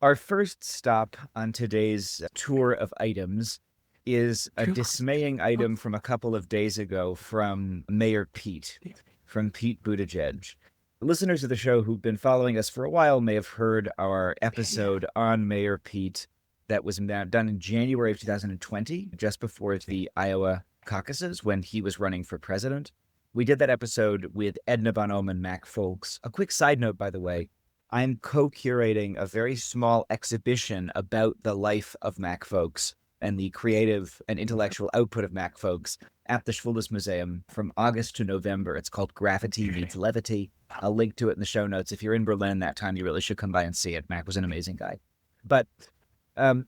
Our first stop on today's tour of items is a dismaying item from a couple of days ago from Mayor Pete, from Pete Buttigieg. Listeners of the show who've been following us for a while may have heard our episode on Mayor Pete that was done in January of 2020, just before the Iowa caucuses when he was running for president. We did that episode with Edna Von Ohm and Mac Folks. A quick side note, by the way, I'm co-curating a very small exhibition about the life of Mac Folks and the creative and intellectual output of Mac Folks at the Schwules Museum from August to November. It's called Graffiti Meets Levity. I'll link to it in the show notes. If you're in Berlin that time, you really should come by and see it. Mac was an amazing guy. But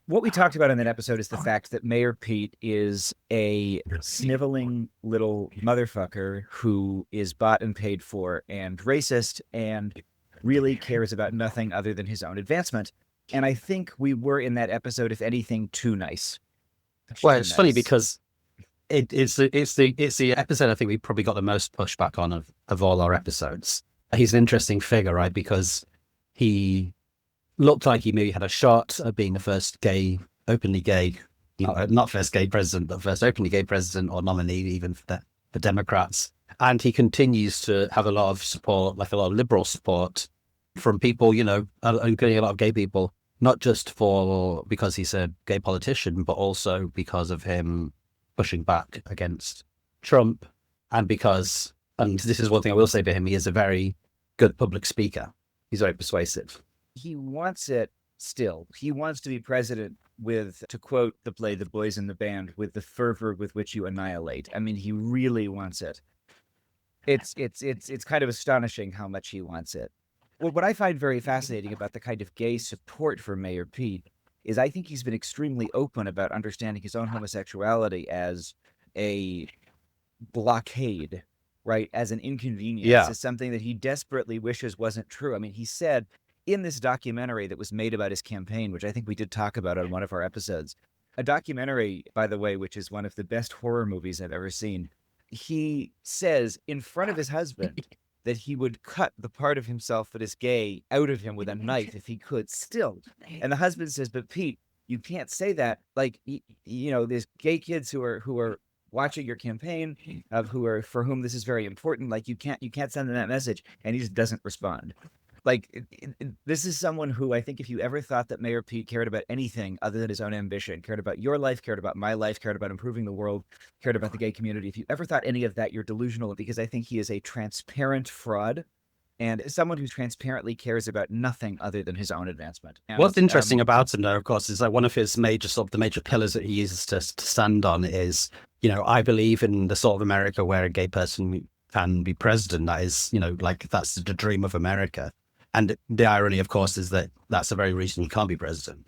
what we talked about in that episode is the fact that Mayor Pete is a sniveling little motherfucker who is bought and paid for and racist and really cares about nothing other than his own advancement. And I think we were in that episode, if anything, too nice. Well, Too it's funny nice. because it's the episode I think we probably got the most pushback on of all our episodes. He's an interesting figure, right? Because he looked like he maybe had a shot at being the first openly gay, not first gay president, but first openly gay president or nominee even for Democrats. And he continues to have a lot of support, like a lot of liberal support from people, including a lot of gay people, not just because he's a gay politician, but also because of him pushing back against Trump. And this is one thing I will say to him, he is a very good public speaker. He's very persuasive. He wants it still. He wants to be president with, to quote the play The Boys in the Band, with the fervor with which you annihilate. I mean, he really wants it. It's kind of astonishing how much he wants it. Well, what I find very fascinating about the kind of gay support for Mayor Pete is I think he's been extremely open about understanding his own homosexuality as a blockade, right? As an inconvenience, as something that he desperately wishes wasn't true. I mean, he said in this documentary that was made about his campaign, which I think we did talk about on one of our episodes, a documentary, by the way, which is one of the best horror movies I've ever seen. He says in front of his husband that he would cut the part of himself that is gay out of him with a knife if he could still. And the husband says, but Pete, you can't say that. Like, there's gay kids who are watching your campaign, for whom this is very important. Like, you can't send them that message. And he just doesn't respond. Like, this is someone who I think if you ever thought that Mayor Pete cared about anything other than his own ambition, cared about your life, cared about my life, cared about improving the world, cared about the gay community, if you ever thought any of that, you're delusional, because I think he is a transparent fraud and someone who transparently cares about nothing other than his own advancement. And, what's interesting about him, though, of course, is that one of his the major pillars that he uses to stand on is, I believe in the sort of America where a gay person can be president. That is, that's the dream of America. And the irony, of course, is that that's the very reason he can't be president.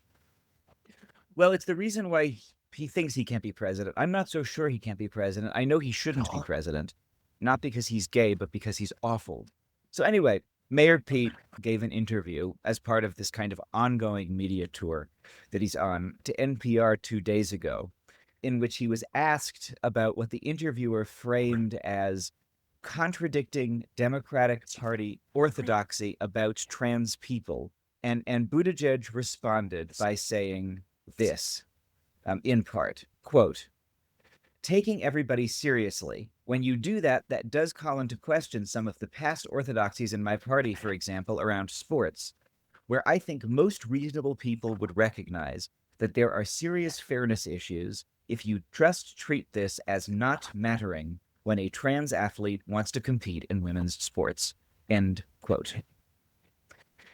Well, it's the reason why he thinks he can't be president. I'm not so sure he can't be president. I know he shouldn't be president, not because he's gay, but because he's awful. So anyway, Mayor Pete gave an interview as part of this kind of ongoing media tour that he's on to NPR 2 days ago, in which he was asked about what the interviewer framed as contradicting Democratic Party orthodoxy about trans people. And Buttigieg responded by saying this, in part, quote, taking everybody seriously. When you do that, that does call into question some of the past orthodoxies in my party, for example, around sports, where I think most reasonable people would recognize that there are serious fairness issues if you just treat this as not mattering when a trans athlete wants to compete in women's sports, end quote.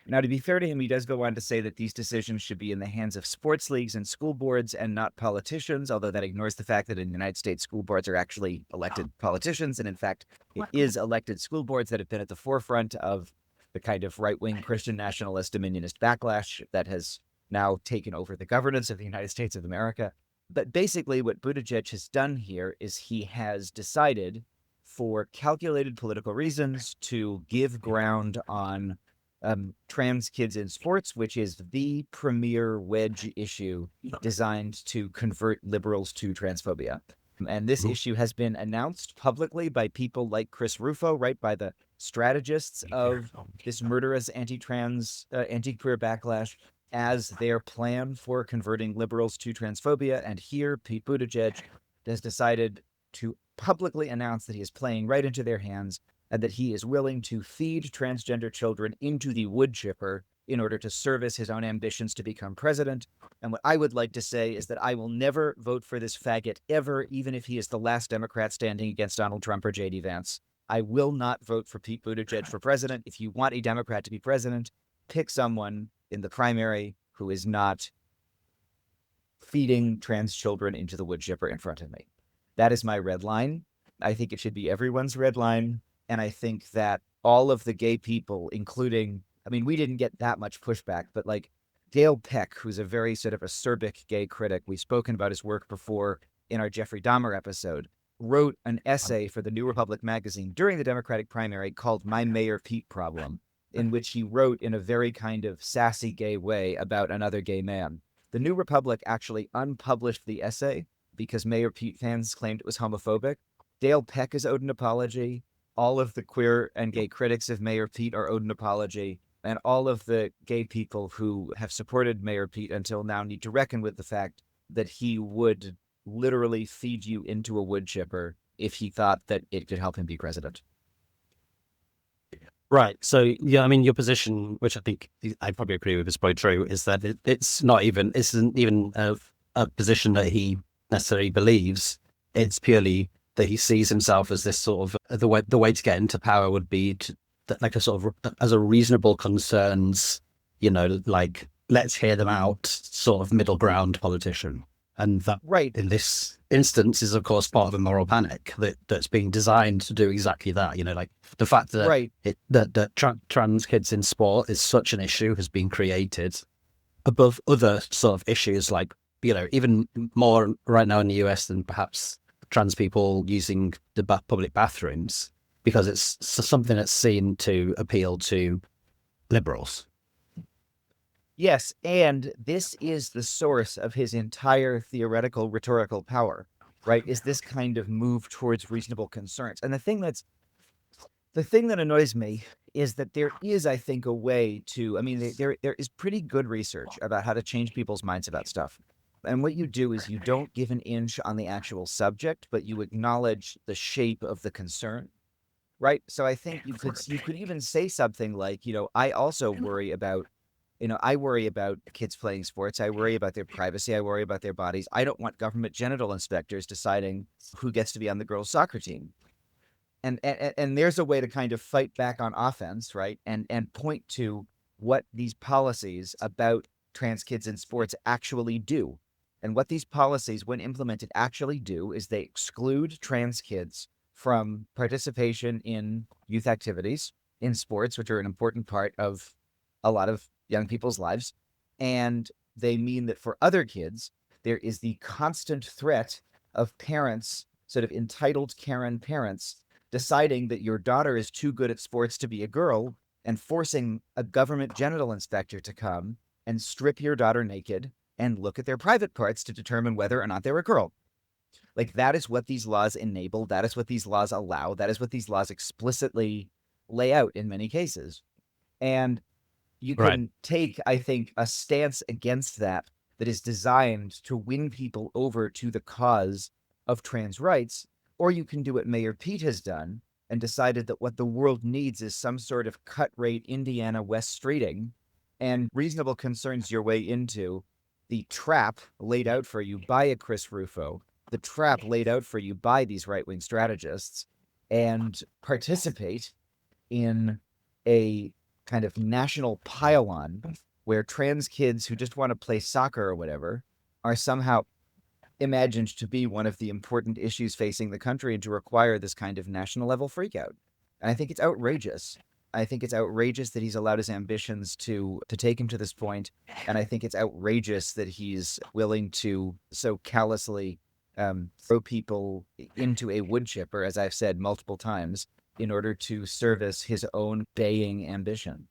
Now, to be fair to him, he does go on to say that these decisions should be in the hands of sports leagues and school boards and not politicians, although that ignores the fact that in the United States, school boards are actually elected politicians. And in fact, it is elected school boards that have been at the forefront of the kind of right-wing Christian nationalist dominionist backlash that has now taken over the governance of the United States of America. But basically what Buttigieg has done here is he has decided, for calculated political reasons, to give ground on trans kids in sports, which is the premier wedge issue designed to convert liberals to transphobia. And this issue has been announced publicly by people like Chris Rufo, right, by the strategists of this murderous anti-trans, anti-queer backlash. as their plan for converting liberals to transphobia. And here, Pete Buttigieg has decided to publicly announce that he is playing right into their hands and that he is willing to feed transgender children into the wood chipper in order to service his own ambitions to become president. And what I would like to say is that I will never vote for this faggot ever, even if he is the last Democrat standing against Donald Trump or J.D. Vance. I will not vote for Pete Buttigieg for president. If you want a Democrat to be president, pick someone in the primary who is not feeding trans children into the wood chipper in front of me. That is my red line. I think it should be everyone's red line. And I think that all of the gay people, including, I mean, we didn't get that much pushback, but like Dale Peck, who's a very sort of acerbic gay critic, we've spoken about his work before in our Jeffrey Dahmer episode, wrote an essay for the New Republic magazine during the Democratic primary called My Mayor Pete Problem, in which he wrote in a very kind of sassy gay way about another gay man. The New Republic actually unpublished the essay because Mayor Pete fans claimed it was homophobic. Dale Peck is owed an apology. All of the queer and gay critics of Mayor Pete are owed an apology. And all of the gay people who have supported Mayor Pete until now need to reckon with the fact that he would literally feed you into a wood chipper if he thought that it could help him be president. Right. So, yeah, I mean, your position, which I think I probably agree with, is probably true, is that isn't even a position that he necessarily believes. It's purely that he sees himself as this sort of the way to get into power would be to like a sort of as a reasonable concerns, like let's hear them out sort of middle ground politician. And that Right. in this instance is, of course, part of a moral panic that's being designed to do exactly that. Like the fact that Right. that trans kids in sport is such an issue has been created above other sort of issues, like, even more right now in the US than perhaps trans people using the public bathrooms, because it's something that's seen to appeal to liberals. Yes, and this is the source of his entire theoretical rhetorical power, right? Is this kind of move towards reasonable concerns. And the thing that annoys me is that there is, I think, a way to, I mean, there is pretty good research about how to change people's minds about stuff. And what you do is you don't give an inch on the actual subject, but you acknowledge the shape of the concern, right? So I think you could even say something like, I also worry about I worry about kids playing sports. I worry about their privacy. I worry about their bodies. I don't want government genital inspectors deciding who gets to be on the girls' soccer team. And there's a way to kind of fight back on offense, right? And point to what these policies about trans kids in sports actually do. And what these policies, when implemented, actually do is they exclude trans kids from participation in youth activities in sports, which are an important part of a lot of young people's lives. And they mean that for other kids, there is the constant threat of parents, sort of entitled Karen parents, deciding that your daughter is too good at sports to be a girl and forcing a government genital inspector to come and strip your daughter naked and look at their private parts to determine whether or not they're a girl. Like, that is what these laws enable. That is what these laws allow. That is what these laws explicitly lay out in many cases. And you can take, I think, a stance against that is designed to win people over to the cause of trans rights, or you can do what Mayor Pete has done and decided that what the world needs is some sort of cut rate Indiana West Streeting and reasonable concerns your way into the trap laid out for you by a Chris Rufo, the trap laid out for you by these right-wing strategists, and participate in a kind of national pile-on where trans kids who just want to play soccer or whatever are somehow imagined to be one of the important issues facing the country and to require this kind of national level freakout. And I think it's outrageous. I think it's outrageous that he's allowed his ambitions to take him to this point. And I think it's outrageous that he's willing to so callously throw people into a wood chipper, as I've said multiple times, in order to service his own baying ambition.